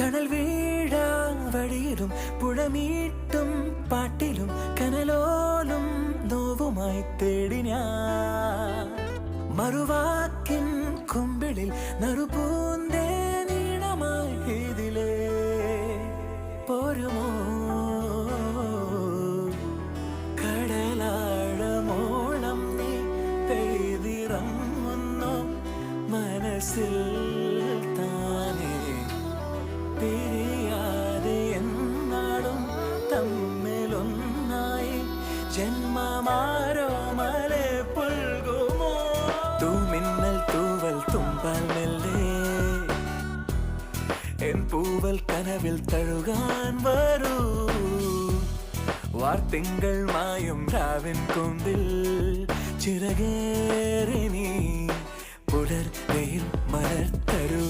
കടൽ വീഴാ വഴിയിലും പുഴമീട്ടും പാട്ടിലും കനലോലും നോവുമായി തേടി ഞാൻ മറുവാക്കിൻ കുമ്പിളിൽ നറുപൂന്തേ നീണമായി ഇതിലേ പോരുമോ കടലാഴമോളം നീ പെയ്തിറങ്ങുന്നു മനസ്സിൽ താനേ പിരിയാതെ എന്നാളും തമ്മിലൊന്നായി ജന്മമാരോ മലെ പുൽകുമോ തൂമിന്നൽ തൂവൽ തുമ്പാൽ മെല്ലെ എൻ പൂവൽ കനവിൽ തഴുകാൻ വരൂ വാർത്തിങ്കൾ മായും രാവിൻ കൊമ്പിൽ ചിറകേറി നീ പുലർ വെയിൽ മലർത്തരൂ